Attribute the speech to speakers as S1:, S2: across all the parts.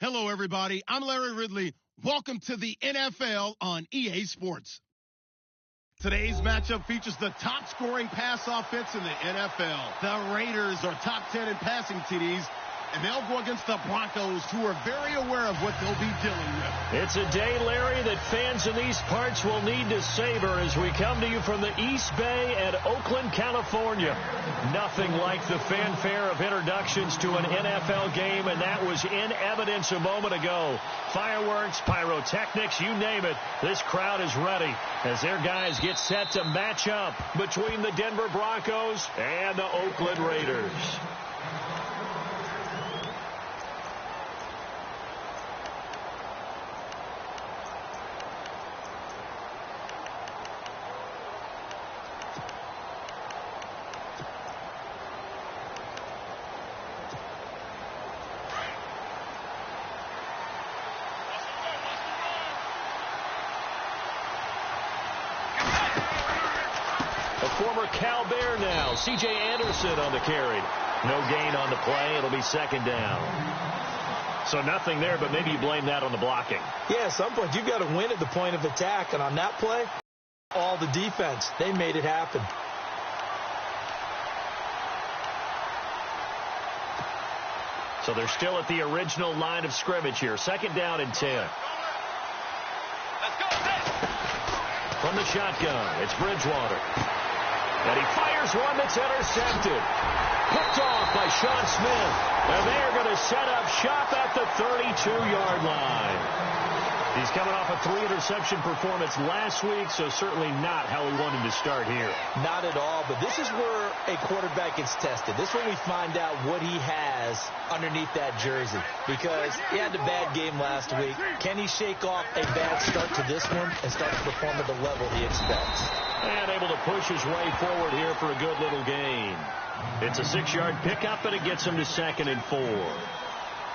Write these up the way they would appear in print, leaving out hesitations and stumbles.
S1: Hello, everybody. I'm Larry Ridley. Welcome to the NFL on EA Sports. Today's matchup features the top-scoring pass offense in the NFL. The Raiders are top 10 in passing TDs, and they'll go against the Broncos, who are very aware of what they'll be dealing with.
S2: It's a day, Larry, that fans in these parts will need to savor as we come to you from the East Bay at Oakland, California. Nothing like the fanfare of introductions to an NFL game, and that was in evidence a moment ago. Fireworks, pyrotechnics, you name it. This crowd is ready as their guys get set to match up between the Denver Broncos and the Oakland Raiders. Former Cal Bear now. C.J. Anderson on the carry. No gain on the play. It'll be second down. So nothing there, but maybe you blame that on the blocking.
S3: Yeah, at some point you've got to win at the point of attack. And on that play, all the defense, they made it happen.
S2: So they're still at the original line of scrimmage here. Second down and 10.
S4: Let's go.
S2: From the shotgun, it's Bridgewater. And he fires one that's intercepted. Picked off by Sean Smith. And they are going to set up shop at the 32-yard line. He's coming off a 3-interception performance last week, so certainly not how he wanted to start here.
S3: Not at all, but this is where a quarterback gets tested. This is when we find out what he has underneath that jersey, because he had a bad game last week. Can he shake off a bad start to this one and start to perform at the level he expects?
S2: And able to push his way forward here for a good little gain. It's a 6-yard pickup, and it gets him to 2nd and 4.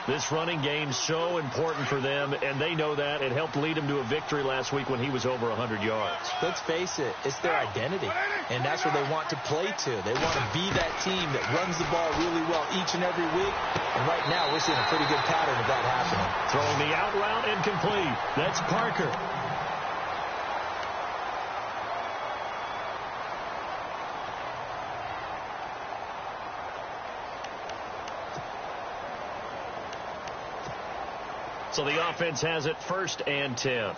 S2: This running game so important for them, and they know that. It helped lead him to a victory last week when he was over 100 yards.
S3: Let's face it, it's their identity, and that's where they want to play to. They want to be that team that runs the ball really well each and every week, and right now we're seeing a pretty good pattern of that happening.
S2: Throwing the out route incomplete. That's Parker. So the offense has it 1st and 10.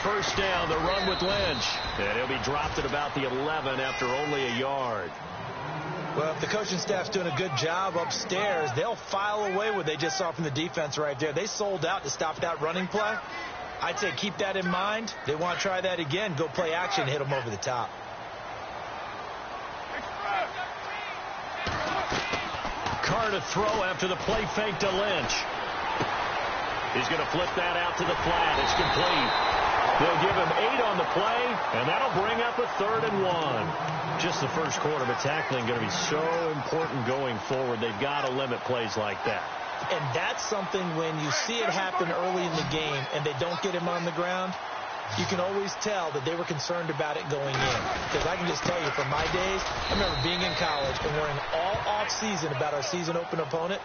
S2: First down, the run with Lynch. And he'll be dropped at about the 11 after only a yard.
S3: Well, if the coaching staff's doing a good job upstairs, they'll file away what they just saw from the defense right there. They sold out to stop that running play. I'd say keep that in mind. They want to try that again. Go play action, hit them over the top.
S2: Carr to throw after the play fake to Lynch. He's going to flip that out to the flat. It's complete. They'll give him 8 on the play, and that'll bring up a 3rd and 1. Just the first quarter, but tackling going to be so important going forward. They've got to limit plays like that.
S3: And that's something when you see it happen early in the game and they don't get him on the ground, you can always tell that they were concerned about it going in. Because I can just tell you from my days, I remember being in college and worrying all off-season about our season open opponent,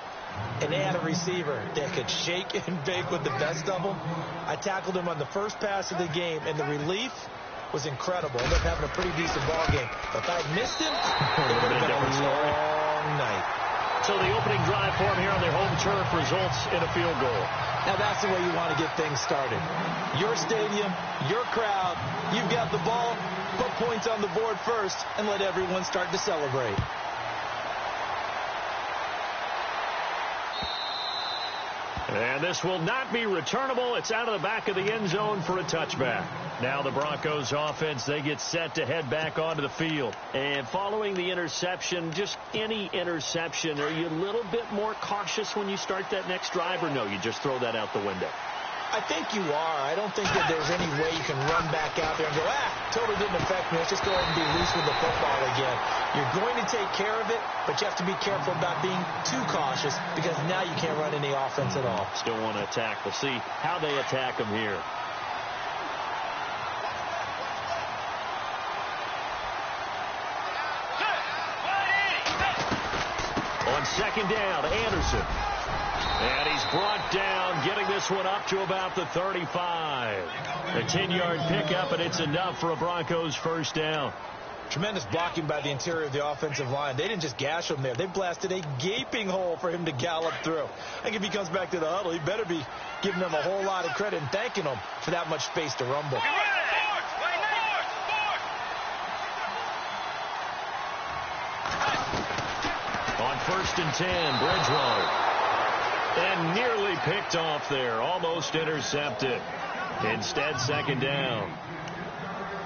S3: and they had a receiver that could shake and bake with the best of them. I tackled him on the first pass of the game, and the relief was incredible. Ended up having a pretty decent ball game. But if I had missed him, it would have been a long night.
S2: So the opening drive for him here on their home turf results in a field goal.
S3: Now that's the way you want to get things started. Your stadium, your crowd, you've got the ball, put points on the board first, and let everyone start to celebrate.
S2: And this will not be returnable. It's out of the back of the end zone for a touchback. Now the Broncos offense, they get set to head back onto the field. And following the interception, just any interception, are you a little bit more cautious when you start that next drive, or no, you just throw that out the window?
S3: I think you are. I don't think that there's any way you can run back out there and go, totally didn't affect me. Let's just go ahead and be loose with the football again. You're going to take care of it, but you have to be careful about being too cautious because now you can't run any offense at all.
S2: Still want to attack. We'll see how they attack them here. second down. Anderson. And he's brought down, getting this one up to about the 35. A 10-yard pickup, and it's enough for a Broncos first down.
S3: Tremendous blocking by the interior of the offensive line. They didn't just gash him there. They blasted a gaping hole for him to gallop through. I think if he comes back to the huddle, he better be giving them a whole lot of credit and thanking them for that much space to rumble.
S2: On 1st and 10, Bridgewater. And nearly picked off there. Almost intercepted. Instead, second down.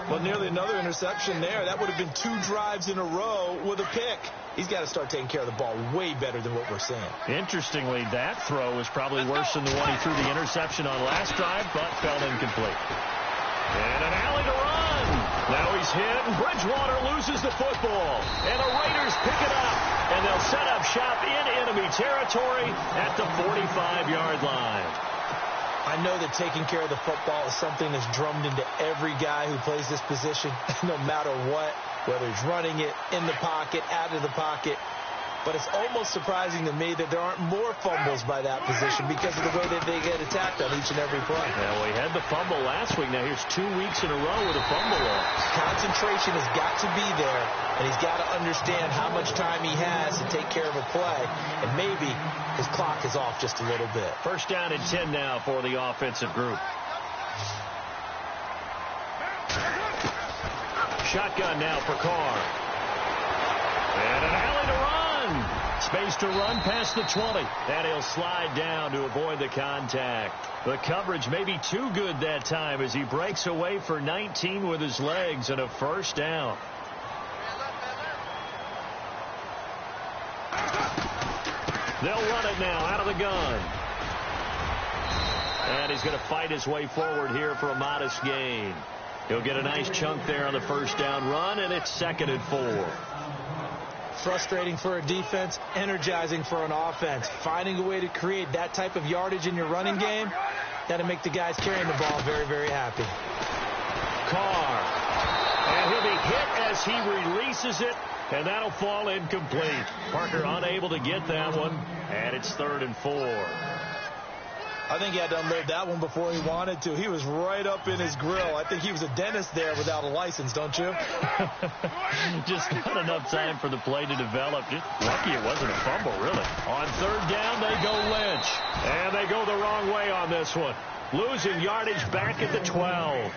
S3: Well, nearly another interception there. That would have been 2 drives in a row with a pick. He's got to start taking care of the ball way better than what we're seeing.
S2: Interestingly, that throw was probably worse than the one he threw the interception on last drive, but fell incomplete. And an alley to run. Now he's hit, and Bridgewater loses the football. And the Raiders pick it up, and they'll set up shop in enemy territory at the 45-yard line.
S3: I know that taking care of the football is something that's drummed into every guy who plays this position, no matter what, whether he's running it, in the pocket, out of the pocket. But it's almost surprising to me that there aren't more fumbles by that position because of the way that they get attacked on each and every play.
S2: Well, we had the fumble last week. Now here's 2 weeks in a row with a fumble loss.
S3: Concentration has got to be there, and he's got to understand how much time he has to take care of a play, and maybe his clock is off just a little bit.
S2: First down and 10 now for the offensive group. Shotgun now for Carr. And an alley to run. Space to run past the 20. And he'll slide down to avoid the contact. The coverage may be too good that time as he breaks away for 19 with his legs and a first down. They'll run it now out of the gun. And he's going to fight his way forward here for a modest gain. He'll get a nice chunk there on the first down run, and it's 2nd and 4.
S3: Frustrating for a defense, energizing for an offense. Finding a way to create that type of yardage in your running game, that'll make the guys carrying the ball very, very happy.
S2: Carr. And he'll be hit as he releases it, and that'll fall incomplete. Parker unable to get that one, and it's 3rd and 4.
S3: I think he had to unload that one before he wanted to. He was right up in his grill. I think he was a dentist there without a license, don't you?
S2: Just not enough time for the play to develop. Just lucky it wasn't a fumble, really. On 3rd down, they go Lynch. And they go the wrong way on this one. Losing yardage back at the 12.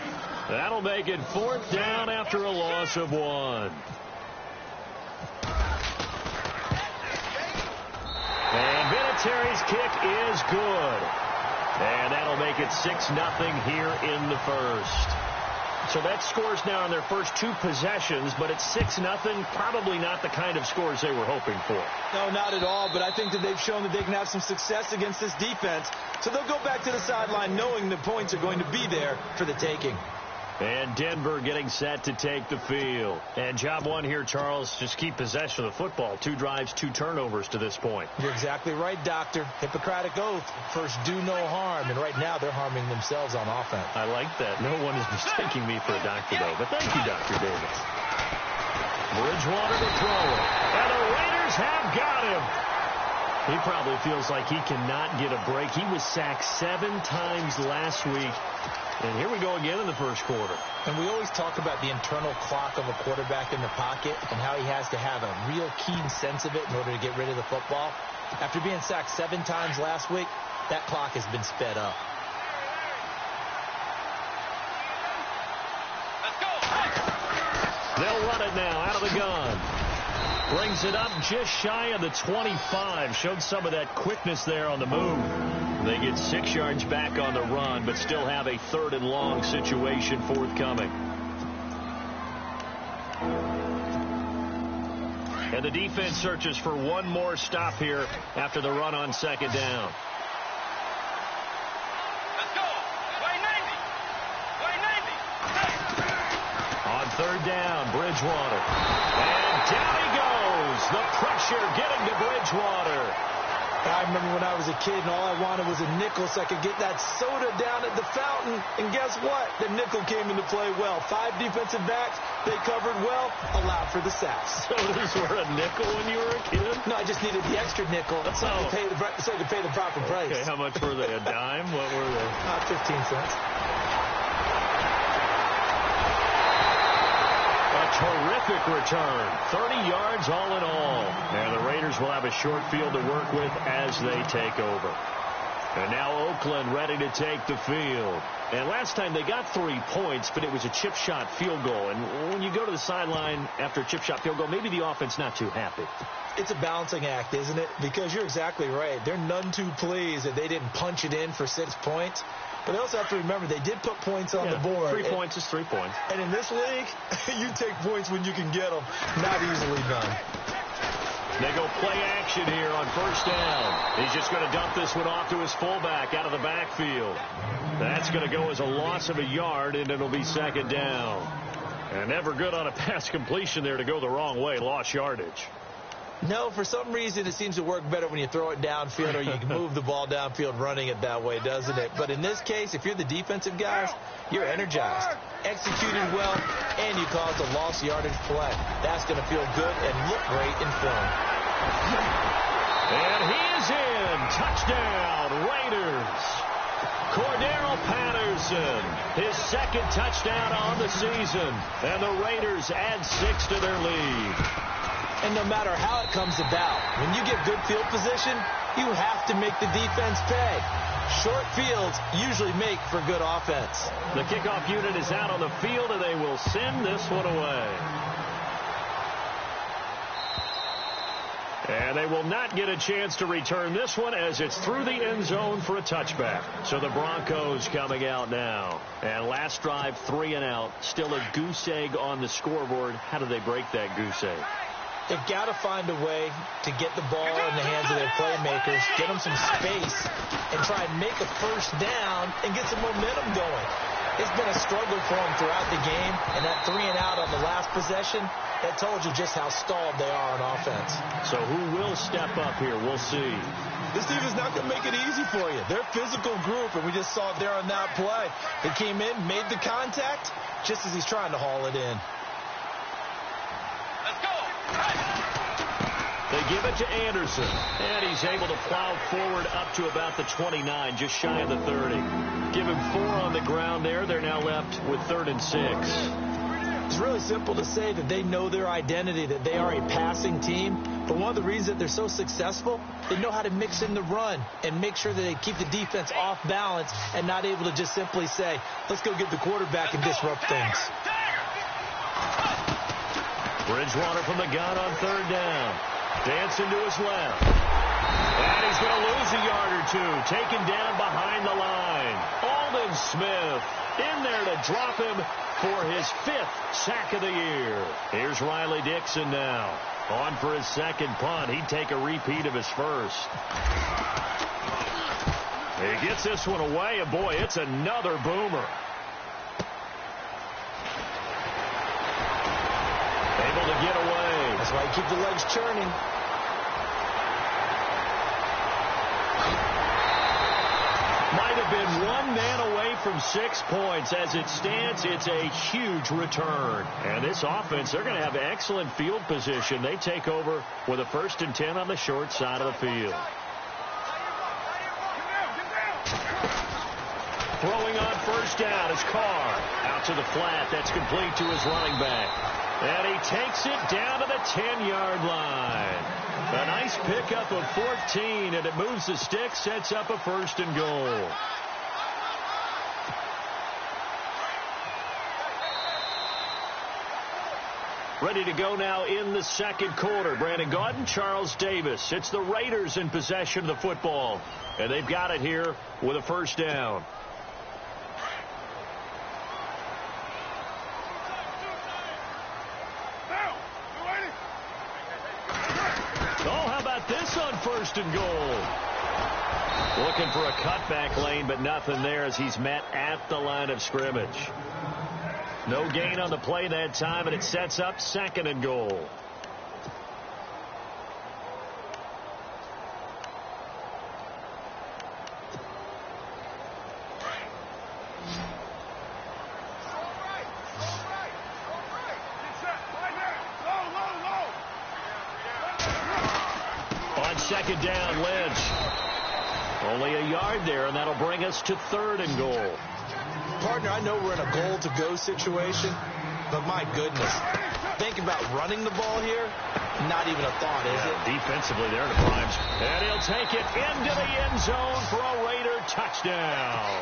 S2: That'll make it 4th down after a loss of 1. And Vinatieri's kick is good. And that'll make it 6-0 here in the first. So that scores now on their first 2 possessions, but it's 6-0. Probably not the kind of scores they were hoping for.
S3: No, not at all, but I think that they've shown that they can have some success against this defense. So they'll go back to the sideline knowing the points are going to be there for the taking.
S2: And Denver getting set to take the field. And job 1 here, Charles, just keep possession of the football. 2 drives, 2 turnovers to this point.
S3: You're exactly right, Doctor. Hippocratic oath. First, do no harm. And right now, they're harming themselves on offense.
S2: I like that. No one is mistaking me for a doctor, though. But thank you, Dr. Davis. Bridgewater to throw it. And the Raiders have got him. He probably feels like he cannot get a break. He was sacked 7 times last week. And here we go again in the first quarter.
S3: And we always talk about the internal clock of a quarterback in the pocket and how he has to have a real keen sense of it in order to get rid of the football. After being sacked 7 times last week, that clock has been sped up.
S4: Let's go.
S2: They'll run it now out of the gun. Brings it up just shy of the 25. Showed some of that quickness there on the move. They get 6 yards back on the run, but still have a 3rd and long situation forthcoming. And the defense searches for one more stop here after the run on 2nd down.
S4: Let's go. Way 90. Way 90.
S2: On 3rd down, Bridgewater. And down he goes. The pressure getting to Bridgewater.
S3: I remember when I was a kid and all I wanted was a nickel so I could get that soda down at the fountain. And guess what? The nickel came into play well. 5 defensive backs, they covered well, allowed for the sacks.
S2: Sodas were a nickel when you were a kid?
S3: No, I just needed the extra nickel so I could pay the proper price.
S2: Okay, how much were they? A dime? What were they?
S3: 15 cents.
S2: Terrific return. 30 yards all in all. And the Raiders will have a short field to work with as they take over. And now Oakland ready to take the field. And last time they got 3 points, but it was a chip shot field goal. And when you go to the sideline after a chip shot field goal, maybe the offense not too happy.
S3: It's a balancing act, isn't it? Because you're exactly right. They're none too pleased that they didn't punch it in for 6 points. But they also have to remember they did put points on the board.
S2: 3 points is 3 points.
S3: And in this league, you take points when you can get them. Not easily done.
S2: They go play action here on first down. He's just going to dump this one off to his fullback out of the backfield. That's going to go as a loss of a yard, and it'll be second down. And never good on a pass completion there to go the wrong way. Lost yardage.
S3: No, for some reason it seems to work better when you throw it downfield or you can move the ball downfield running it that way, doesn't it? But in this case, if you're the defensive guys, you're energized, executed well, and you caused a lost yardage play. That's going to feel good and look great in film.
S2: And he is in. Touchdown, Raiders. Cordero Patterson, his second touchdown on the season. And the Raiders add 6 to their lead.
S3: And no matter how it comes about, when you get good field position, you have to make the defense pay. Short fields usually make for good offense.
S2: The kickoff unit is out on the field, and they will send this one away. And they will not get a chance to return this one as it's through the end zone for a touchback. So the Broncos coming out now. And last drive, 3 and out. Still a goose egg on the scoreboard. How do they break that goose egg?
S3: They've got to find a way to get the ball in the hands of their playmakers, get them some space, and try and make a first down and get some momentum going. It's been a struggle for them throughout the game, and that 3 and out on the last possession, that told you just how stalled they are on offense.
S2: So who will step up here? We'll see.
S3: This team is not going to make it easy for you. They're a physical group, and we just saw it there on that play. They came in, made the contact, just as he's trying to haul it in.
S2: They give it to Anderson, and he's able to plow forward up to about the 29, just shy of the 30. Give him 4 on the ground there. They're now left with 3rd and 6.
S3: It's really simple to say that they know their identity, that they are a passing team. But one of the reasons that they're so successful, they know how to mix in the run and make sure that they keep the defense off balance and not able to just simply say, let's go get the quarterback and disrupt things.
S2: Bridgewater from the gun on 3rd down. Dancing to his left. And he's going to lose a yard or 2. Taken down behind the line. Aldon Smith in there to drop him for his 5th sack of the year. Here's Riley Dixon now. On for his second punt. He'd take a repeat of his first. He gets this one away, and boy, it's another boomer. Able to get away.
S3: That's why you keep the legs churning.
S2: Might have been 1 man away from 6 points. As it stands, it's a huge return. And this offense, they're going to have excellent field position. They take over with a 1st and 10 on the short side of the field. Throwing on first down is Carr. Out to the flat. That's complete to his running back. And he takes it down to the 10-yard line. A nice pickup of 14, and it moves the stick, sets up a 1st and goal. Ready to go now in the second quarter. Brandon Gaudin, Charles Davis. It's the Raiders in possession of the football. And they've got it here with a 1st down. This on 1st and goal. Looking for a cutback lane, but nothing there as he's met at the line of scrimmage. No gain on the play that time, and it sets up 2nd and goal. second down, Lynch. Only a yard there, and that'll bring us to 3rd and goal.
S3: Partner, I know we're in a goal-to-go situation, but my goodness. Think about running the ball here. Not even a thought, is it?
S2: Defensively, they're in a bunch. And he'll take it into the end zone for a Raider touchdown.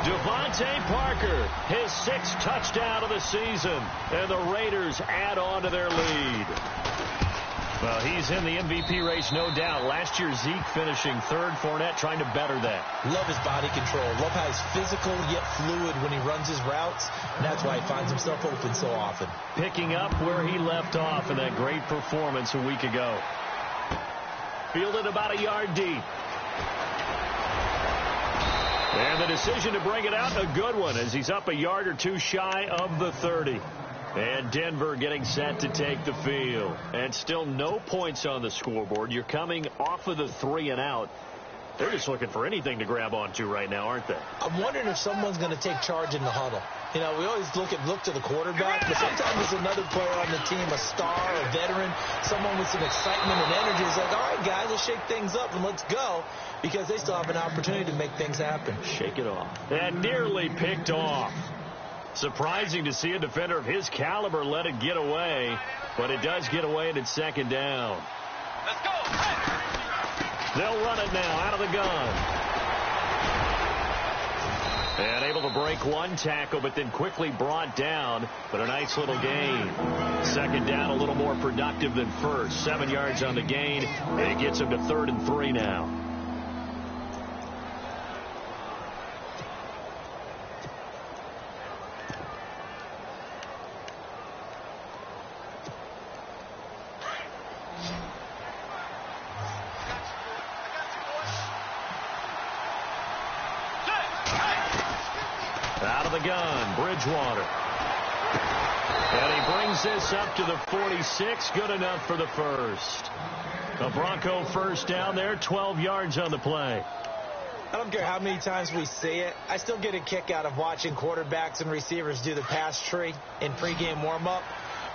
S2: Devontae Parker, his 6th touchdown of the season. And the Raiders add on to their lead. Well, he's in the MVP race, no doubt. Last year, Zeke finishing 3rd. Fournette trying to better that.
S3: Love his body control. Love how he's physical yet fluid when he runs his routes. And that's why he finds himself open so often.
S2: Picking up where he left off in that great performance a week ago. Fielded about a yard deep. And the decision to bring it out, a good one, as he's up a yard or two shy of the 30. And Denver getting set to take the field. And still no points on the scoreboard. You're coming off of the 3 and out. They're just looking for anything to grab onto right now, aren't they?
S3: I'm wondering if someone's going to take charge in the huddle. You know, we always look to the quarterback, but sometimes there's another player on the team, a star, a veteran, someone with some excitement and energy. It's like, all right, guys, let's shake things up and let's go, because they still have an opportunity to make things happen.
S2: Shake it off. And nearly picked off. Surprising to see a defender of his caliber let it get away, but it does get away and it's 2nd down.
S4: Let's go.
S2: They'll run it now out of the gun. And able to break one tackle, but then quickly brought down. But a nice little gain. 2nd down, a little more productive than first. 7 yards on the gain, and it gets him to 3rd and 3 now. Out of the gun, Bridgewater. And he brings this up to the 46. Good enough for the first. A Bronco first down there, 12 yards on the play.
S3: I don't care how many times we see it. I still get a kick out of watching quarterbacks and receivers do the pass tree in pregame warm-up.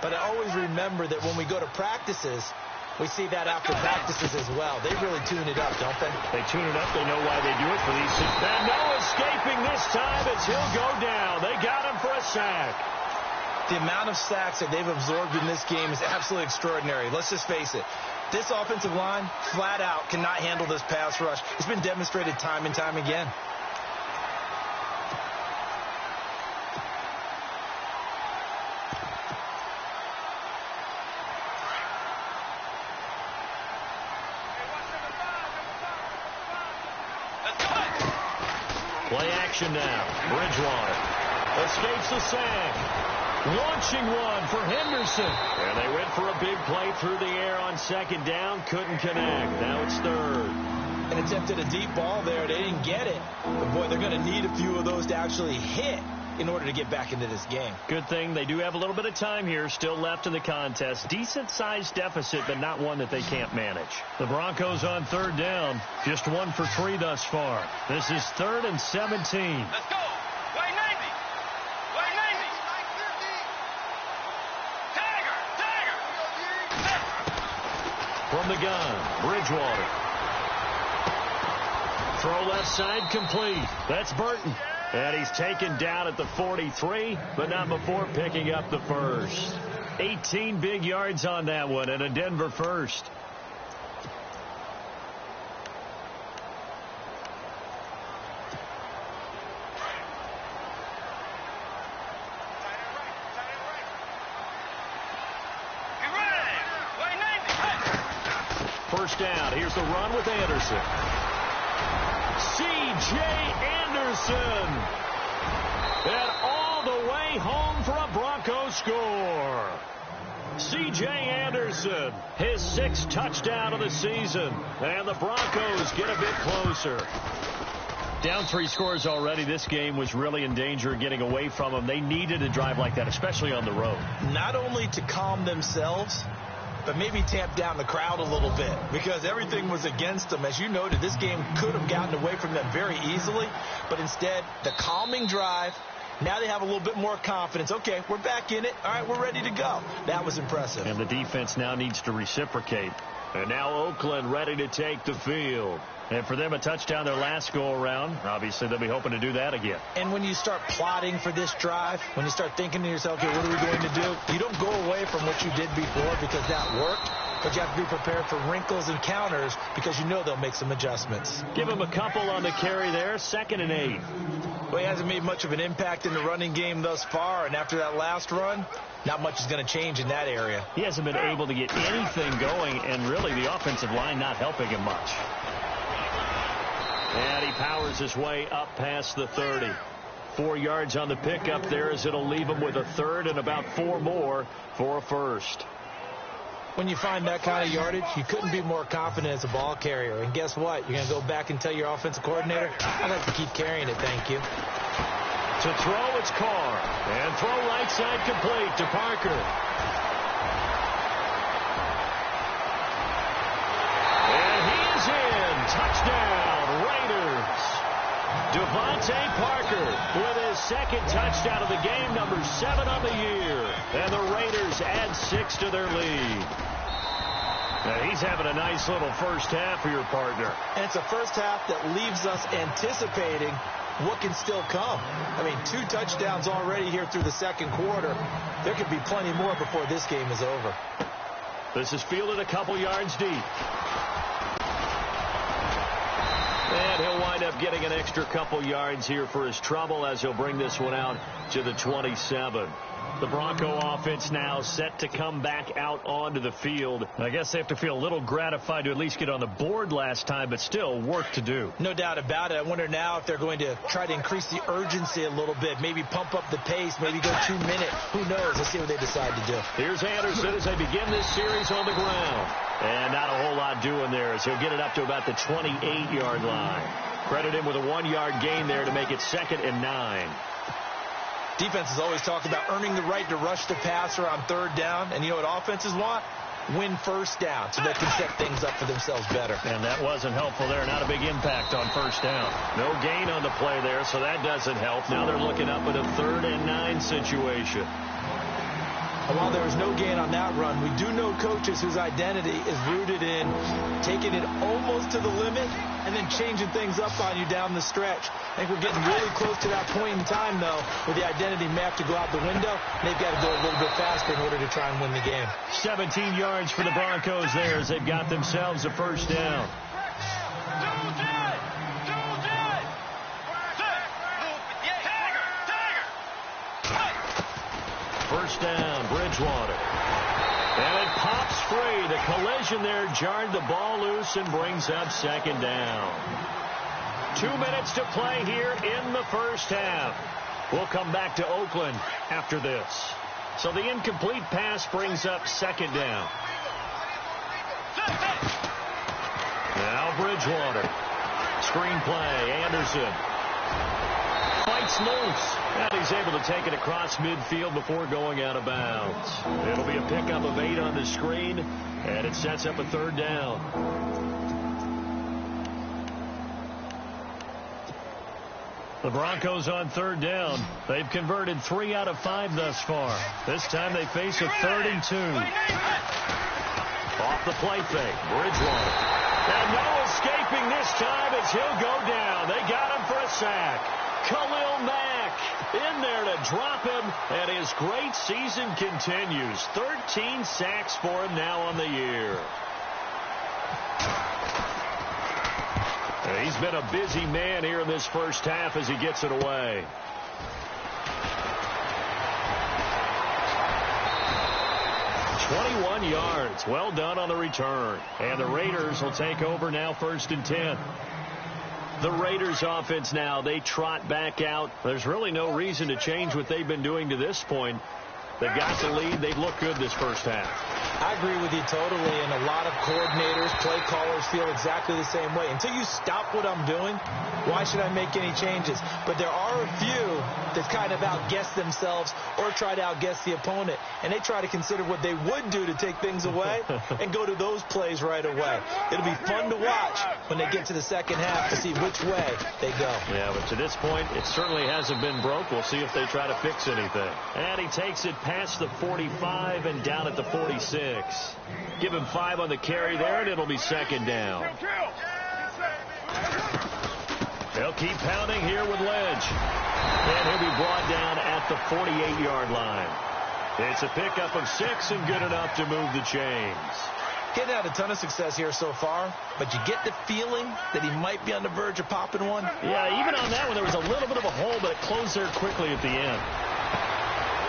S3: But I always remember that when we go to practices, we see that after practices as well. They really tune it up, don't they?
S2: They tune it up. They know why they do it for these. And no escaping this time as he'll go down. They got him for a sack.
S3: The amount of sacks that they've absorbed in this game is absolutely extraordinary. Let's just face it. This offensive line, flat out, cannot handle this pass rush. It's been demonstrated time and time again.
S2: Play action now. Bridgewater escapes the sack. Launching one for Henderson. And they went for a big play through the air on 2nd down. Couldn't connect. Now it's 3rd.
S3: And attempted a deep ball there. They didn't get it. But, boy, they're going to need a few of those to actually hit in order to get back into this game.
S2: Good thing they do have a little bit of time here still left in the contest. Decent-sized deficit, but not one that they can't manage. The Broncos on 3rd down. Just 1 for 3 thus far. This is 3rd and 17.
S4: Let's go. Way 90. Way 90. Tiger.
S2: From the gun, Bridgewater. Throw left side complete. That's Burton. And he's taken down at the 43, but not before picking up the first. 18 big yards on that one, and a Denver first. First down. Here's the run with Anderson. C.J. Anderson. And all the way home for a Broncos score. C.J. Anderson, his 6th touchdown of the season. And the Broncos get a bit closer. Down 3 scores already. This game was really in danger of getting away from them. They needed a drive like that, especially on the road.
S3: Not only to calm themselves, but maybe tamp down the crowd a little bit, because everything was against them. As you noted, this game could have gotten away from them very easily, but instead, the calming drive, now they have a little bit more confidence. Okay, we're back in it. All right, we're ready to go. That was impressive.
S2: And the defense now needs to reciprocate. And now Oakland ready to take the field. And for them, a touchdown their last go-around. Obviously, they'll be hoping to do that again.
S3: And when you start plotting for this drive, when you start thinking to yourself, okay, what are we going to do? You don't go away from what you did before because that worked. But you have to be prepared for wrinkles and counters because you know they'll make some adjustments.
S2: Give him a couple on the carry there. 2nd and 8.
S3: Well, he hasn't made much of an impact in the running game thus far. And after that last run, not much is going to change in that area.
S2: He hasn't been able to get anything going, and really the offensive line not helping him much. And he powers his way up past the 30. 4 yards on the pickup there as it'll leave him with a 3rd and about 4 more for a first.
S3: When you find that kind of yardage, you couldn't be more confident as a ball carrier. And guess what? You're going to go back and tell your offensive coordinator, I'd like to keep carrying it, thank you.
S2: To throw, it's Carr. And throw right side complete to Parker. And he is in. Touchdown, Raiders. Devontae Parker with his 2nd touchdown of the game, number 7 on the year. And the Raiders add 6 to their lead. Now he's having a nice little first half for your partner.
S3: And it's a first half that leaves us anticipating what can still come. I mean, 2 touchdowns already here through the 2nd quarter. There could be plenty more before this game is over.
S2: This is fielded a couple yards deep. And he'll wind up getting an extra couple yards here for his trouble as he'll bring this one out to the 27. The Bronco offense now set to come back out onto the field. I guess they have to feel a little gratified to at least get on the board last time, but still work to do.
S3: No doubt about it. I wonder now if they're going to try to increase the urgency a little bit, maybe pump up the pace, maybe go 2 minute. Who knows? Let's see what they decide to do.
S2: Here's Anderson as they begin this series on the ground. And not a whole lot doing there as he'll get it up to about the 28-yard line. Credit him with a 1-yard gain there to make it 2nd and 9.
S3: Defense has always talked about earning the right to rush the passer on 3rd down. And you know what offenses want? Win first down so they can set things up for themselves better.
S2: And that wasn't helpful there. Not a big impact on 1st down. No gain on the play there, so that doesn't help. Now they're looking up at a 3rd and 9 situation.
S3: And while there was no gain on that run, we do know coaches whose identity is rooted in taking it almost to the limit and then changing things up on you down the stretch. I think we're getting really close to that point in time, though, where the identity may have to go out the window. They've got to go a little bit faster in order to try and win the game.
S2: 17 yards for the Broncos there as they've got themselves a 1st down. First down, Bridgewater. And it pops free. The collision there jarred the ball loose and brings up 2nd down. 2 minutes to play here in the first half. We'll come back to Oakland after this. So the incomplete pass brings up 2nd down. Now Bridgewater. Screen play, Anderson. Fights loose. And he's able to take it across midfield before going out of bounds. It'll be a pickup of 8 on the screen, and it sets up a 3rd down. The Broncos on 3rd down. They've converted 3 out of 5 thus far. This time they face a 3rd and 2. Off the play fake, Bridgewater. And no escaping this time as he'll go down. They got him for a sack. Khalil Mack in there to drop him, and his great season continues. 13 sacks for him now on the year. He's been a busy man here in this first half as he gets it away. .21 yards. Well done on the return. And the Raiders will take over now 1st and 10. The Raiders offense now, they trot back out. There's really no reason to change what they've been doing to this point. They've got the lead. They've looked good this first half.
S3: I agree with you totally, and a lot of coordinators, play callers feel exactly the same way. Until you stop what I'm doing, why should I make any changes? But there are a few that kind of outguess themselves or try to outguess the opponent, and they try to consider what they would do to take things away and go to those plays right away. It'll be fun to watch when they get to the second half to see which way they go.
S2: Yeah, but to this point, it certainly hasn't been broke. We'll see if they try to fix anything. And he takes it past the 45 and down at the 46. 6. Give him 5 on the carry there, and it'll be second down. They'll keep pounding here with Lynch. And he'll be brought down at the 48-yard line. It's a pickup of 6 and good enough to move the chains.
S3: Getting had a ton of success here so far, but you get the feeling that he might be on the verge of popping one.
S2: Yeah, even on that one, there was a little bit of a hole, but it closed there quickly at the end.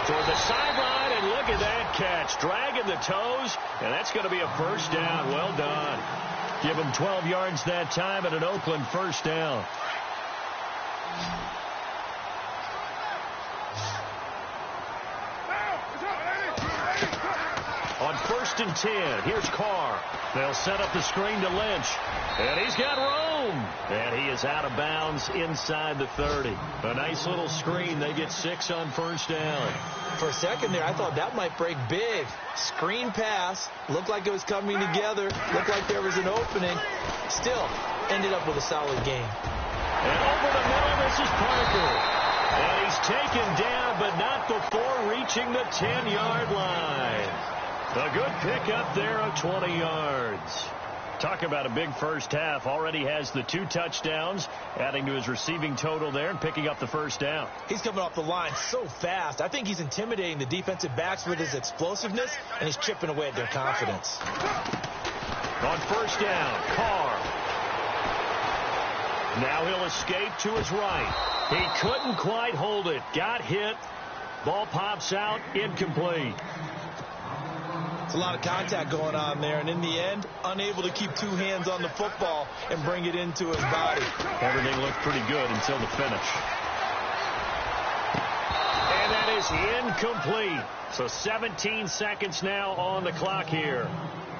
S2: Toward the sideline, and look at that catch. Dragging the toes, and that's going to be a first down. Well done. Give him 12 yards that time and an Oakland first down. On 1st and 10, here's Carr. They'll set up the screen to Lynch. And he's got room. And he is out of bounds inside the 30. A nice little screen. They get 6 on first down.
S3: For a second there, I thought that might break big. Screen pass. Looked like it was coming together. Looked like there was an opening. Still, ended up with a solid game.
S2: And over the middle, this is Parker. And he's taken down, but not before reaching the 10-yard line. A good pickup there of 20 yards. Talk about a big first half. Already has the 2 touchdowns, adding to his receiving total there and picking up the first down.
S3: He's coming off the line so fast. I think he's intimidating the defensive backs with his explosiveness, and he's chipping away at their confidence.
S2: On first down, Carr. Now he'll escape to his right. He couldn't quite hold it. Got hit. Ball pops out. Incomplete.
S3: It's a lot of contact going on there, and in the end, unable to keep 2 hands on the football and bring it into his body.
S2: Everything looked pretty good until the finish. And that is incomplete. So 17 seconds now on the clock here.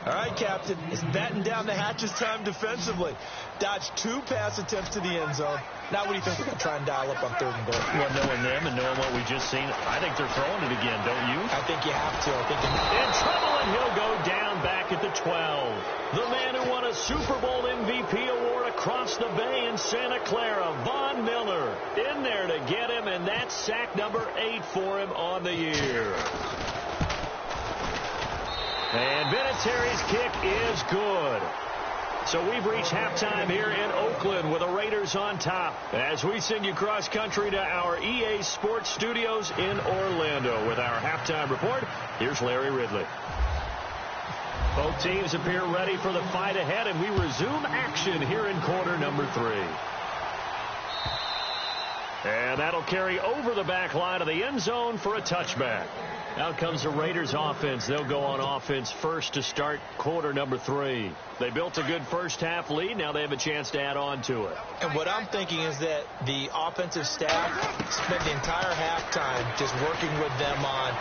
S3: All right, Captain, it's batten down the hatches time defensively. Dodged 2 pass attempts to the end zone. Now what do you think we're going to try and dial up on 3rd and goal?
S2: Well, knowing them and knowing what we just seen, I think they're throwing it again, don't you?
S3: I think you have to. I think
S2: in trouble, and he'll go down back at the 12. The man who won a Super Bowl MVP award across the bay in Santa Clara, Von Miller, in there to get him, and that's sack number 8 for him on the year. And Vinatieri's kick is good. So we've reached halftime here in Oakland with the Raiders on top. As we send you cross-country to our EA Sports Studios in Orlando with our halftime report, here's Larry Ridley. Both teams appear ready for the fight ahead, and we resume action here in quarter number 3. And that'll carry over the back line of the end zone for a touchback. Out comes the Raiders offense. They'll go on offense first to start quarter number 3. They built a good first half lead. Now they have a chance to add on to it.
S3: And what I'm thinking is that the offensive staff spent the entire halftime just working with them on,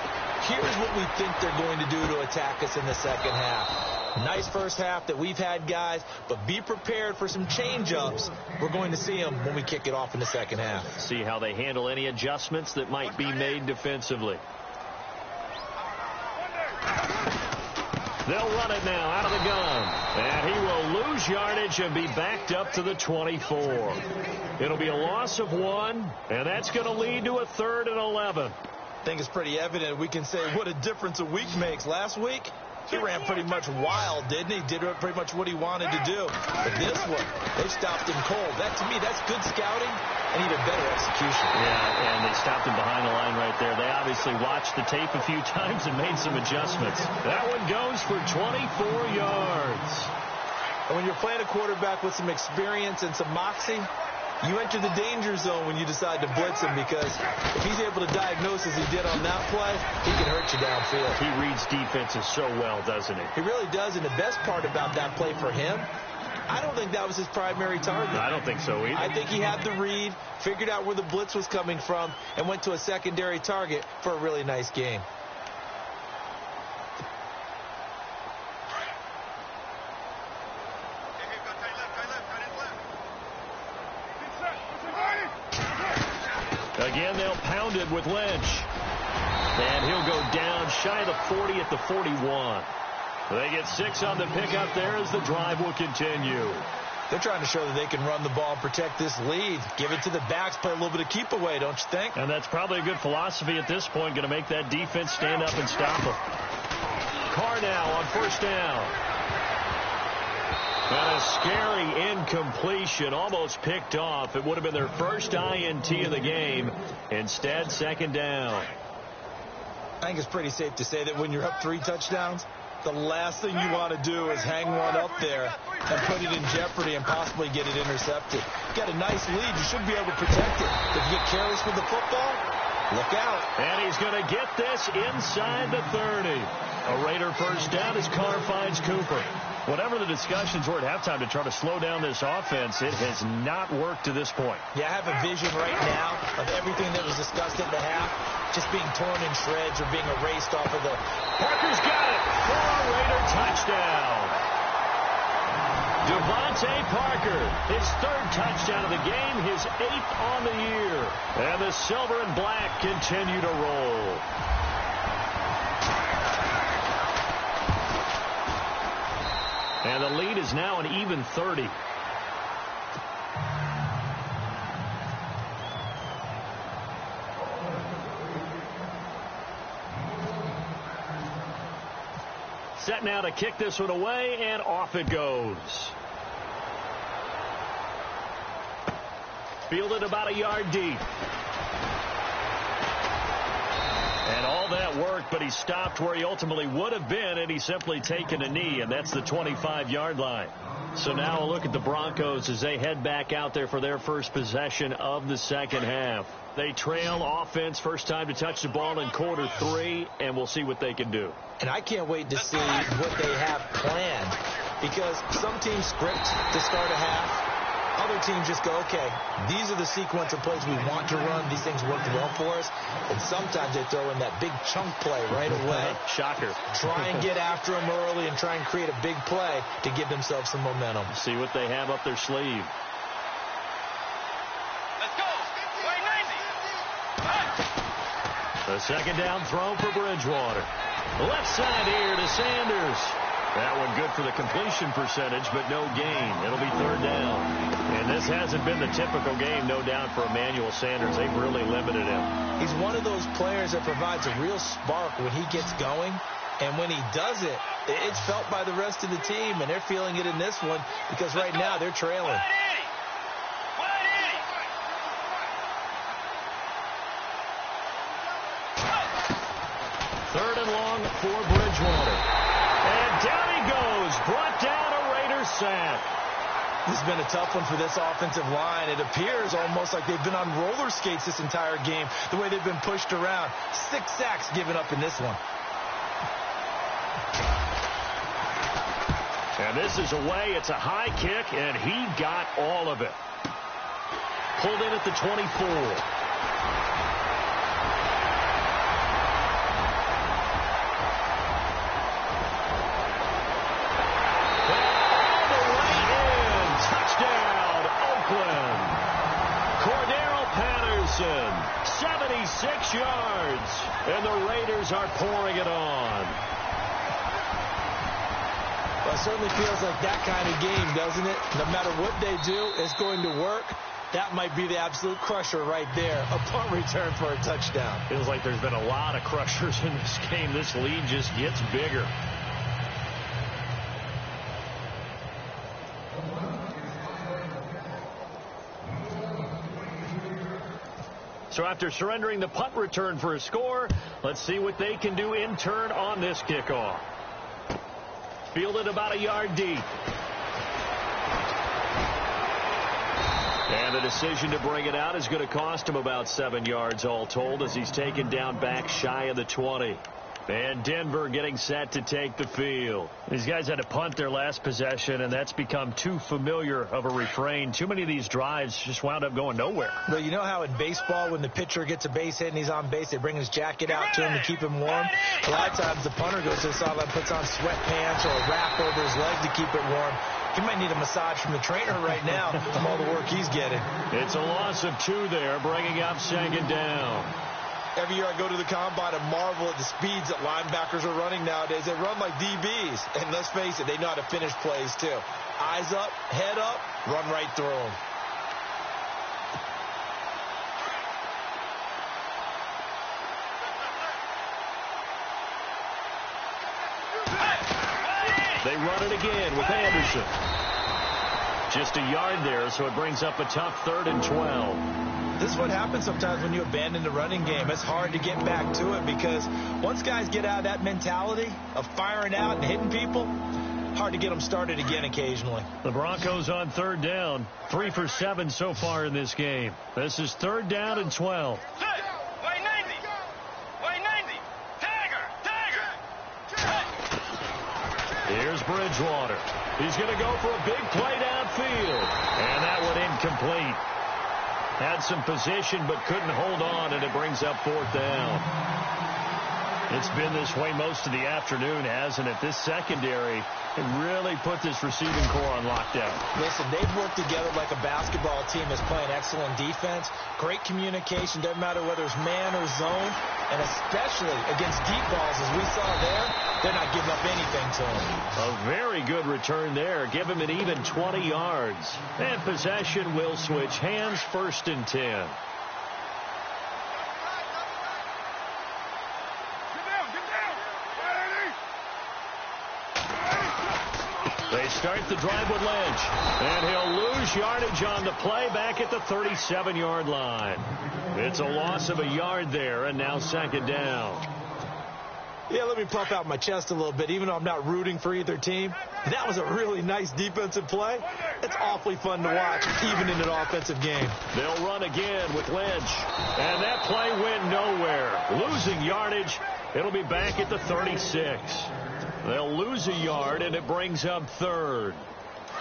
S3: here's what we think they're going to do to attack us in the second half. Nice first half that we've had, guys, but be prepared for some change-ups. We're going to see them when we kick it off in the second half.
S2: See how they handle any adjustments that might be made defensively. They'll run it now out of the gun. And he will lose yardage and be backed up to the 24. It'll be a loss of 1, and that's going to lead to a 3rd and 11.
S3: I think it's pretty evident. We can say what a difference a week makes. Last week, he ran pretty much wild, didn't he? Did pretty much what he wanted to do. But this one, they stopped him cold. That, to me, that's good scouting and even better execution.
S2: Yeah, and they stopped him behind the line right there. They obviously watched the tape a few times and made some adjustments. That one goes for 24 yards.
S3: And when you're playing a quarterback with some experience and some moxie, you enter the danger zone when you decide to blitz him, because if he's able to diagnose as he did on that play, he can hurt you downfield.
S2: He reads defenses so well, doesn't he?
S3: He really does, and the best part about that play for him, I don't think that was his primary target.
S2: I don't think so either.
S3: I think he had the read, figured out where the blitz was coming from, and went to a secondary target for a really nice game.
S2: Again, they'll pound it with Lynch. And he'll go down shy of the 40 at the 41. They get 6 on the pickup there as the drive will continue.
S3: They're trying to show that they can run the ball and protect this lead. Give it to the backs, play a little bit of keep away, don't you think?
S2: And that's probably a good philosophy at this point, going to make that defense stand up and stop them. Carr now on first down. And a scary incompletion, almost picked off. It would have been their first INT of the game. Instead, second down.
S3: I think it's pretty safe to say that when you're up 3 touchdowns, the last thing you want to do is hang one up there and put it in jeopardy and possibly get it intercepted. You got a nice lead. You should be able to protect it. If you get careless with the football, look out.
S2: And he's going to get this inside the 30. A Raider first down as Carr finds Cooper. Whatever the discussions were at halftime to try to slow down this offense, it has not worked to this point.
S3: Yeah, I have a vision right now of everything that was discussed at the half just being torn in shreds or being erased off of the...
S2: Parker's got it for a Raider touchdown. Devontae Parker, his 3rd touchdown of the game, his 8th on the year. And the silver and black continue to roll. And the lead is now an even 30. Set now to kick this one away, and off it goes. Fielded about a yard deep. And all that worked, but he stopped where he ultimately would have been, and he's simply taken a knee, and that's the 25-yard line. So now a look at the Broncos as they head back out there for their first possession of the second half. They trail offense, first time to touch the ball in quarter 3, and we'll see what they can do.
S3: And I can't wait to see what they have planned, because some teams script to start a half. Other teams just go, okay, these are the sequence of plays we want to run. These things worked well for us. And sometimes they throw in that big chunk play right away.
S2: Shocker.
S3: Try and get after them early and try and create a big play to give themselves some momentum.
S2: See what they have up their sleeve.
S4: Let's go. Way 90.
S2: The second down throw for Bridgewater. Left side here to Sanders. That one good for the completion percentage, but no gain. It'll be 3rd down. And this hasn't been the typical game, no doubt, for Emmanuel Sanders. They've really limited him.
S3: He's one of those players that provides a real spark when he gets going. And when he does it, it's felt by the rest of the team, and they're feeling it in this one because right now they're trailing.
S2: 3rd and long for Bridgewater. And down he goes. Brought down a Raiders sack.
S3: This has been a tough one for this offensive line. It appears almost like they've been on roller skates this entire game, the way they've been pushed around. 6 sacks given up in this one.
S2: And this is away. It's a high kick, and he got all of it. Pulled in at the 24. Cordero Patterson, 76 yards, and the Raiders are pouring it on.
S3: Well, it certainly feels like that kind of game, doesn't it? No matter what they do, it's going to work. That might be the absolute crusher right there. A punt return for a touchdown.
S2: Feels like there's been a lot of crushers in this game. This lead just gets bigger. So after surrendering the punt return for a score, let's see what they can do in turn on this kickoff. Fielded about a yard deep. And the decision to bring it out is going to cost him about 7 yards all told as he's taken down back shy of the 20. And Denver getting set to take the field. These guys had to punt their last possession, and that's become too familiar of a refrain. Too many of these drives just wound up going nowhere.
S3: Well, you know how in baseball, when the pitcher gets a base hit and he's on base, they bring his jacket out to him to keep him warm? A lot of times the punter goes to the sideline, puts on sweatpants or a wrap over his leg to keep it warm. He might need a massage from the trainer right now from all the work he's getting.
S2: It's a loss of 2 there, bringing up second down.
S3: Every year I go to the combine and marvel at the speeds that linebackers are running nowadays. They run like DBs. And let's face it, they know how to finish plays too. Eyes up, head up, run right through them.
S2: They run it again with Anderson. Just a yard there, so it brings up a tough 3rd and 12.
S3: This is what happens sometimes when you abandon the running game. It's hard to get back to it because once guys get out of that mentality of firing out and hitting people, hard to get them started again occasionally.
S2: The Broncos on 3rd down. 3 for 7 so far in this game. This is 3rd down and 12. Here's Bridgewater. He's going to go for a big play downfield. And that one incomplete. Had some position but couldn't hold on, and it brings up 4th down. It's been this way most of the afternoon, hasn't it? This secondary really put this receiving core on lockdown.
S3: Listen, they've worked together like a basketball team is playing excellent defense. Great communication, doesn't matter whether it's man or zone. And especially against deep balls, as we saw there, they're not giving up anything to him.
S2: A very good return there. Give him an even 20 yards. And possession will switch hands, 1st and 10. They start the drive with Lynch. And he'll lose yardage on the play back at the 37-yard line. It's a loss of a yard there, and now 2nd down.
S3: Yeah, let me puff out my chest a little bit, even though I'm not rooting for either team. That was a really nice defensive play. It's awfully fun to watch, even in an offensive game.
S2: They'll run again with Lynch. And that play went nowhere. Losing yardage. It'll be back at the 36. They'll lose a yard, and it brings up 3rd.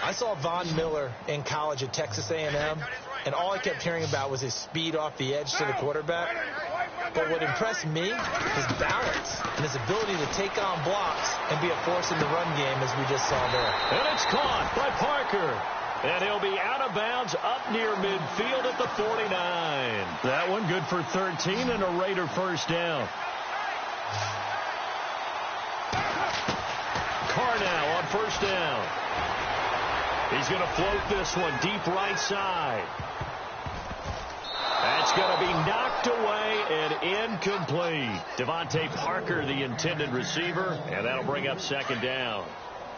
S3: I saw Von Miller in college at Texas A&M, and all I kept hearing about was his speed off the edge to the quarterback. But what impressed me, his balance and his ability to take on blocks and be a force in the run game, as we just saw there.
S2: And it's caught by Parker. And he'll be out of bounds up near midfield at the 49. That one good for 13 and a Raider 1st down. Carr now on 1st down. He's going to float this one deep right side. That's going to be knocked away and incomplete. Devontae Parker, the intended receiver, and that'll bring up 2nd down.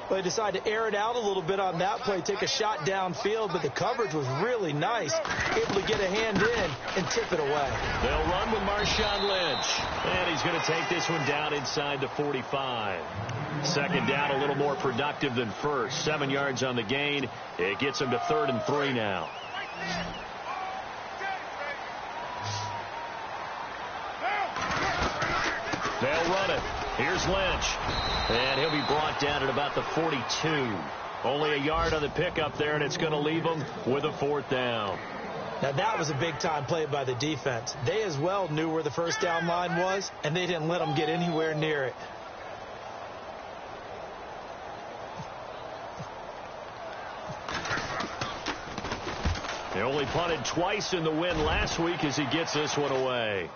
S3: Well, they decided to air it out a little bit on that play, take a shot downfield, but the coverage was really nice. Able to get a hand in and tip it away.
S2: They'll run with Marshawn Lynch, and he's going to take this one down inside the 45. 2nd down, a little more productive than 1st. 7 yards on the gain. It gets him to 3rd and 3 now. They'll run it. Here's Lynch. And he'll be brought down at about the 42. Only a yard on the pickup there, and it's going to leave him with a 4th down.
S3: Now, that was a big-time play by the defense. They as well knew where the 1st down line was, and they didn't let them get anywhere near it.
S2: They only punted twice in the win last week as he gets this one away.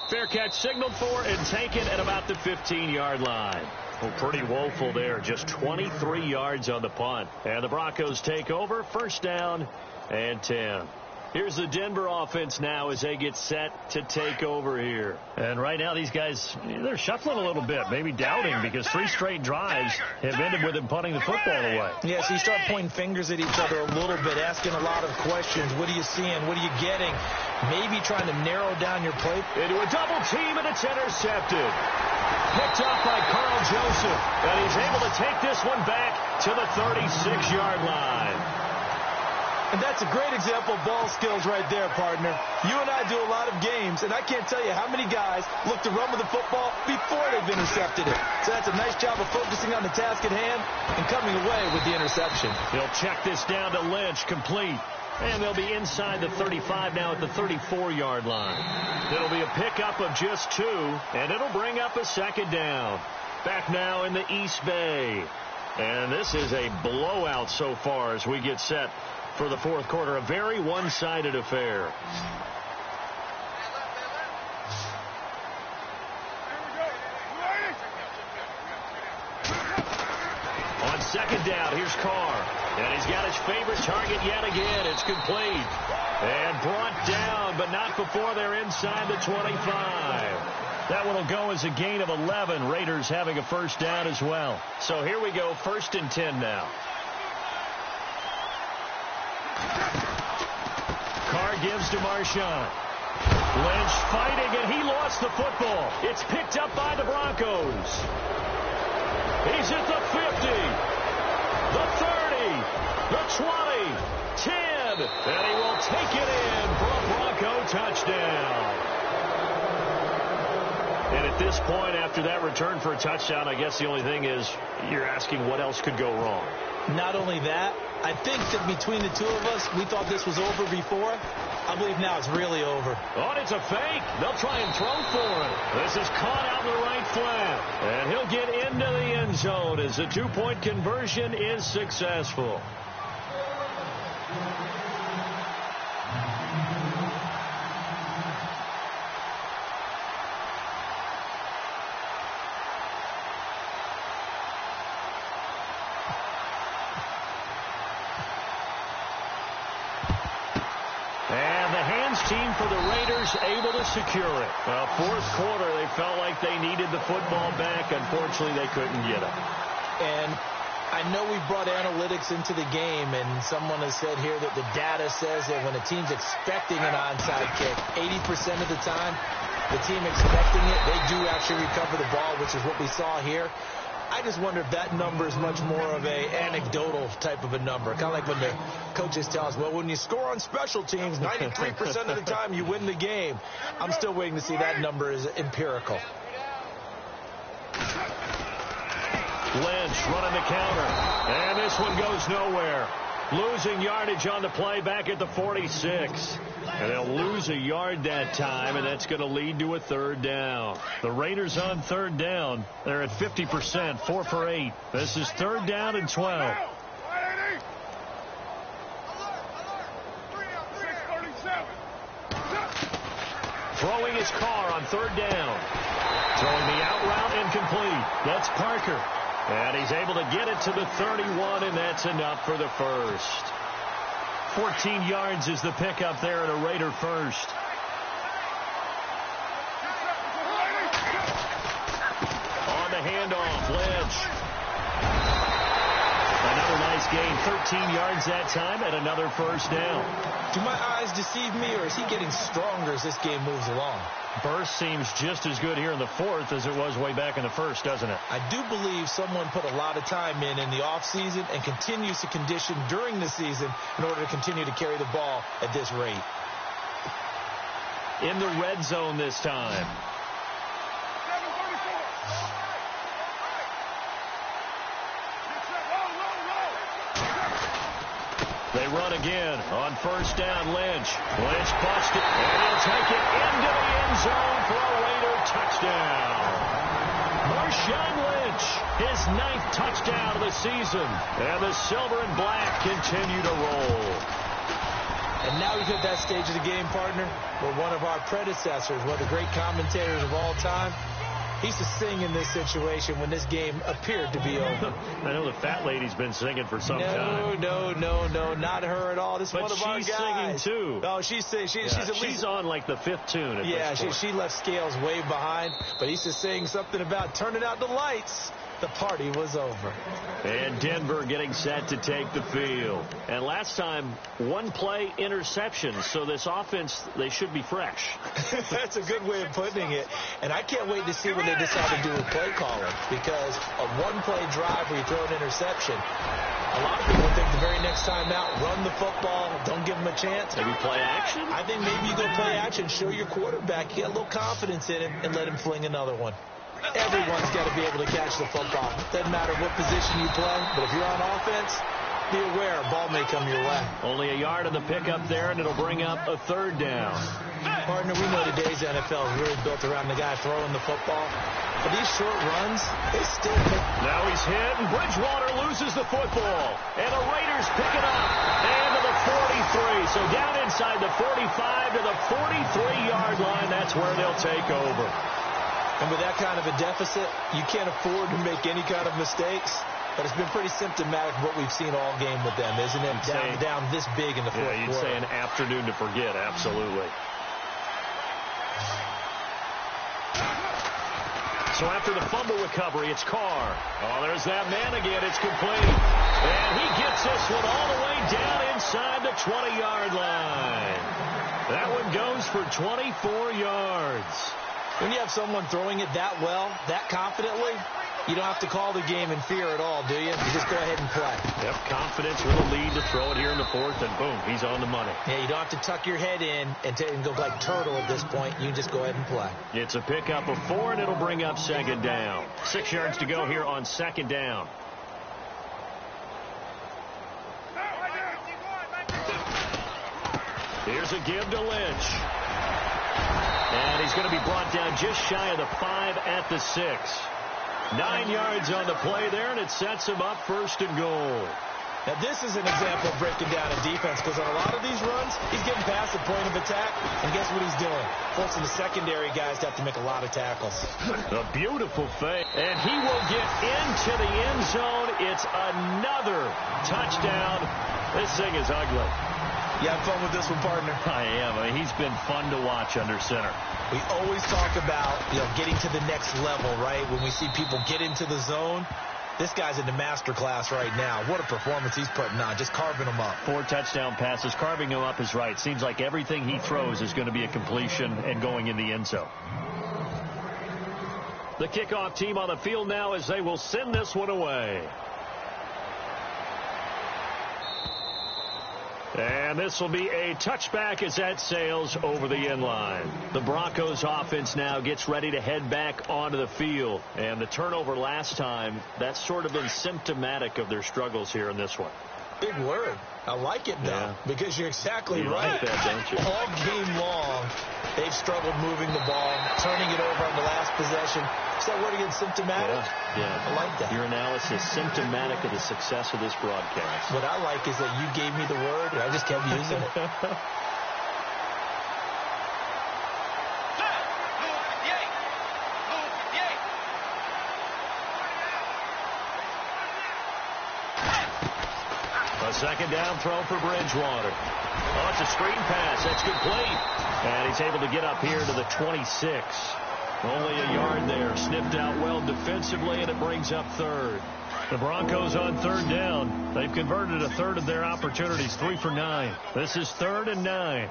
S2: Fair catch signaled for and taken at about the 15-yard line. Well, pretty woeful there. Just 23 yards on the punt. And the Broncos take over. 1st down and 10. Here's the Denver offense now as they get set to take over here. And right now these guys, they're shuffling a little bit, maybe doubting, because 3 straight drives have ended with them punting the football away.
S3: Yeah, so you start pointing fingers at each other a little bit, asking a lot of questions. What are you seeing? What are you getting? Maybe trying to narrow down your play.
S2: Into a double team, and it's intercepted. Picked up by Carl Joseph, and he's able to take this one back to the 36-yard line.
S3: And that's a great example of ball skills right there, partner. You and I do a lot of games, and I can't tell you how many guys look to run with the football before they've intercepted it. So that's a nice job of focusing on the task at hand and coming away with the interception.
S2: He'll check this down to Lynch, complete. And they'll be inside the 35 now at the 34-yard line. It'll be a pickup of just 2, and it'll bring up a 2nd down. Back now in the East Bay. And this is a blowout so far as we get set for the 4th quarter. A very one-sided affair. On 2nd down, here's Carr. And he's got his favorite target yet again. It's complete. And brought down, but not before they're inside the 25. That one will go as a gain of 11. Raiders having a first down as well. So here we go, 1st and 10 now. Carr gives to Marshawn. Lynch fighting, and he lost the football. It's picked up by the Broncos. He's at the 50, the 30, the 20, 10, and he will take it in for a Bronco touchdown. And at this point, after that return for a touchdown, I guess the only thing is you're asking what else could go wrong.
S3: Not only that, I think that between the two of us, we thought this was over before. I believe now it's really over.
S2: Oh, and it's a fake. They'll try and throw for it. This is caught out in the right flat. And he'll get into the end zone as the 2-point conversion is successful. Team for the Raiders able to secure it. Well, 4th quarter, they felt like they needed the football back. Unfortunately, they couldn't get it.
S3: And I know we brought analytics into the game, and someone has said here that the data says that when a team's expecting an onside kick, 80% of the time, the team expecting it, they do actually recover the ball, which is what we saw here. I just wonder if that number is much more of a anecdotal type of a number. Kind of like when the coaches tell us, well, when you score on special teams, 93% of the time you win the game. I'm still waiting to see that number is empirical.
S2: Lynch running the counter. And this one goes nowhere. Losing yardage on the play back at the 46. And they'll lose a yard that time, and that's going to lead to a 3rd down. The Raiders on 3rd down. They're at 50%, 4 for 8. This is 3rd down and 12. Throwing his Carr on 3rd down. Throwing the out route incomplete. That's Parker. And he's able to get it to the 31, and that's enough for the first. 14 yards is the pickup there at a Raider first. On the handoff, Lynch. Another nice gain, 13 yards that time, and another first down.
S3: Do my eyes deceive me, or is he getting stronger as this game moves along?
S2: Burst seems just as good here in the 4th as it was way back in the 1st, doesn't it?
S3: I do believe someone put a lot of time in the offseason and continues to condition during the season in order to continue to carry the ball at this rate.
S2: In the red zone this time. They run again on 1st down. Lynch busts it, and he'll take it into the end zone for a Raider touchdown. Marshawn Lynch, his 9th touchdown of the season, and the silver and black continue to roll.
S3: And now we've hit that stage of the game, partner, where one of our predecessors, one of the great commentators of all time, he used to sing in this situation when this game appeared to be over.
S2: I know the fat lady's been singing for some time.
S3: No, not her at all. This is one of our guys.
S2: But she's singing too.
S3: Oh, she's at least...
S2: She's on like the 5th tune at this point.
S3: She left Scales way behind, but he used to sing something about turning out the lights. The party was over.
S2: And Denver getting set to take the field. And last time, 1 play interception. So this offense, they should be fresh.
S3: That's a good way of putting it. And I can't wait to see what they decide to do with play calling. Because a 1-play drive where you throw an interception, a lot of people think the very next time out, run the football, don't give them a chance.
S2: Maybe play action?
S3: I think maybe you go play action, show your quarterback, get a little confidence in him, and let him fling another one. Everyone's got to be able to catch the football. Doesn't matter what position you play, but if you're on offense, be aware, a ball may come your way.
S2: Only a yard on the pickup there, and it'll bring up a 3rd down.
S3: Partner, we know today's NFL is really built around the guy throwing the football. For these short runs, they still...
S2: Now he's hit, and Bridgewater loses the football. And the Raiders pick it up. And to the 43. So down inside the 45 to the 43-yard line. That's where they'll take over.
S3: And with that kind of a deficit, you can't afford to make any kind of mistakes. But it's been pretty symptomatic of what we've seen all game with them, isn't it? Down this big in the 4th quarter.
S2: Yeah, you'd say an afternoon to forget, absolutely. So after the fumble recovery, it's Carr. Oh, there's that man again. It's complete. And he gets this one all the way down inside the 20-yard line. That one goes for 24 yards.
S3: When you have someone throwing it that well, that confidently, you don't have to call the game in fear at all, do you? You just go ahead and play.
S2: Yep, confidence with a lead to throw it here in the fourth, and boom, he's on the money.
S3: Yeah, you don't have to tuck your head in and go like turtle at this point. You just go ahead and play.
S2: It's a pickup of 4, and it'll bring up second down. 6 yards to go here on second down. Here's a give to Lynch. And he's going to be brought down just shy of the 5 at the 6. 9 yards on the play there, and it sets him up first and goal.
S3: Now, this is an example of breaking down a defense, because on a lot of these runs, he's getting past the point of attack, and guess what he's doing? Forcing the secondary guys to have to make a lot of tackles.
S2: A beautiful fake, and he will get into the end zone. It's another touchdown. This thing is ugly.
S3: You have fun with this one, partner?
S2: I am. I mean, he's been fun to watch under center.
S3: We always talk about, getting to the next level, right? When we see people get into the zone, this guy's in the master class right now. What a performance he's putting on, just carving them up.
S2: 4 touchdown passes. Carving him up is right. Seems like everything he throws is going to be a completion and going in the end zone. The kickoff team on the field now as they will send this one away. And this will be a touchback as that sails over the end line. The Broncos offense now gets ready to head back onto the field. And the turnover last time, that's sort of been symptomatic of their struggles here in this one.
S3: Big word. I like it, though, because you're exactly right.
S2: Like that, don't you?
S3: All game long, they've struggled moving the ball, turning it over on the last possession. Is that word again, symptomatic?
S2: Yeah.
S3: I like that.
S2: Your analysis, symptomatic of the success of this broadcast.
S3: What I like is that you gave me the word, and I just kept using it.
S2: A second down throw for Bridgewater. Oh, it's a screen pass. That's complete. And he's able to get up here to the 26. Only a yard there. Snipped out well defensively, and it brings up third. The Broncos on third down. They've converted a third of their opportunities. 3 for 9. This is 3rd and 9.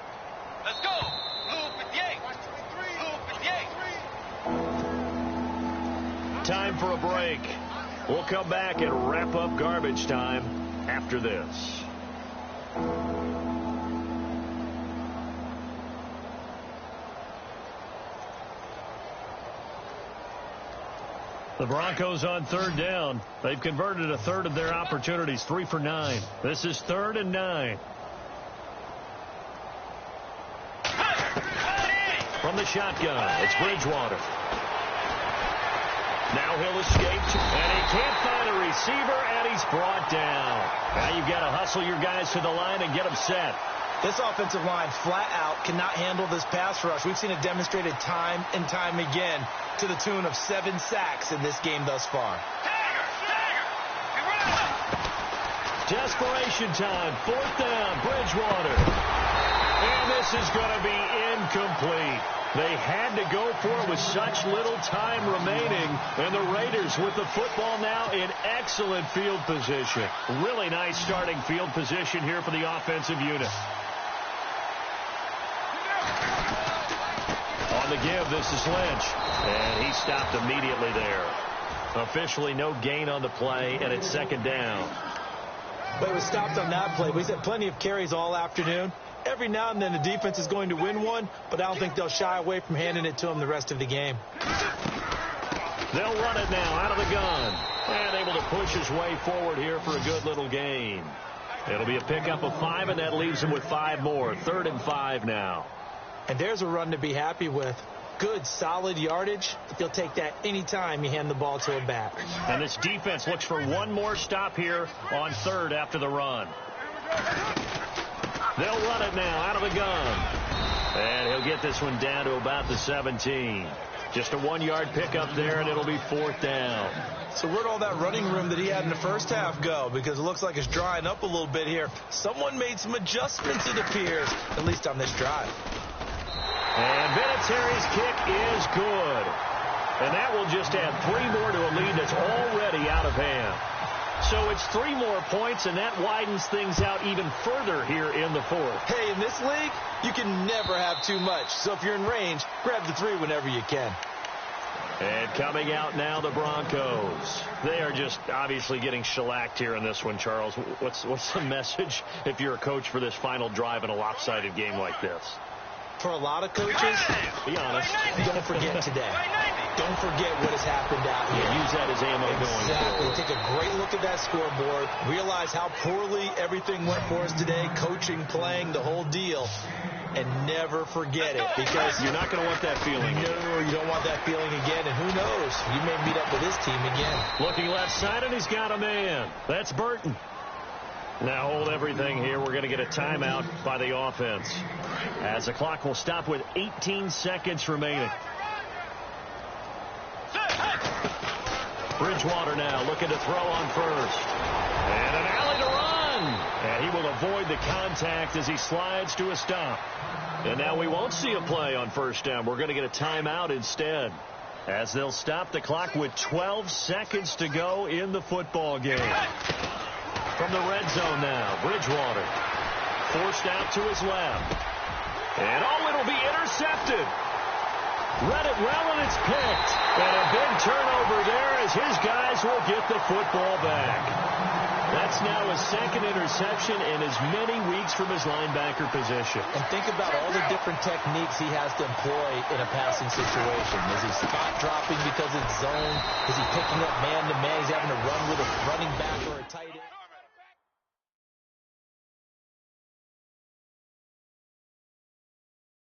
S4: Let's go.
S2: Time for a break. We'll come back and wrap up garbage time after this. The Broncos on third down. They've converted a third of their opportunities. 3 for 9. This is 3rd and 9. From the shotgun, it's Bridgewater. Now he'll escape, and he can't find a receiver, and he's brought down. Now you've got to hustle your guys to the line and get them set.
S3: This offensive line flat out cannot handle this pass rush. We've seen it demonstrated time and time again to the tune of 7 sacks in this game thus far.
S2: Desperation time. 4th down, Bridgewater. And this is going to be incomplete. They had to go for it with such little time remaining. And the Raiders with the football now in excellent field position. Really nice starting field position here for the offensive unit. On the give, this is Lynch. And he stopped immediately there. Officially no gain on the play, and it's 2nd down.
S3: But it was stopped on that play. We've had plenty of carries all afternoon. Every now and then the defense is going to win one, but I don't think they'll shy away from handing it to him the rest of the game.
S2: They'll run it now out of the gun. And able to push his way forward here for a good little gain. It'll be a pickup of 5, and that leaves him with 5 more. 3rd and 5 now.
S3: And there's a run to be happy with. Good, solid yardage. You'll take that anytime you hand the ball to a back.
S2: And this defense looks for one more stop here on 3rd after the run. They'll run it now out of the gun. And he'll get this one down to about the 17. Just a 1-yard pickup there, and it'll be 4th down.
S3: So where'd all that running room that he had in the first half go? Because it looks like it's drying up a little bit here. Someone made some adjustments, it appears, at least on this drive.
S2: And Vinatieri's kick is good. And that will just add 3 more to a lead that's already out of hand. So it's 3 more points, and that widens things out even further here in the fourth.
S3: Hey, in this league, you can never have too much. So if you're in range, grab the 3 whenever you can.
S2: And coming out now, the Broncos. They are just obviously getting shellacked here in this one, Charles. What's the message if you're a coach for this final drive in a lopsided game like this?
S3: For a lot of coaches,
S2: be honest,
S3: don't forget today. Don't forget what has happened out here.
S2: Use that as ammo going forward.
S3: Take a great look at that scoreboard. Realize how poorly everything went for us today. Coaching, playing, the whole deal. And never forget it, because
S2: you're not going to want that feeling.
S3: No, you don't want that feeling again. And who knows? You may meet up with this team again.
S2: Looking left side, and he's got a man. That's Burton. Now hold everything here. We're going to get a timeout by the offense, as the clock will stop with 18 seconds remaining. Bridgewater now looking to throw on first. And an alley to run. And he will avoid the contact as he slides to a stop. And now we won't see a play on first down. We're going to get a timeout instead, as they'll stop the clock with 12 seconds to go in the football game. From the red zone now, Bridgewater forced out to his left. And it'll be intercepted. Read it well, and it's picked. And a big turnover there as his guys will get the football back. That's now his second interception in as many weeks from his linebacker position.
S3: And think about all the different techniques he has to employ in a passing situation. Is he spot dropping because it's zone? Is he picking up man-to-man? He's having to run with a running back or a tight end?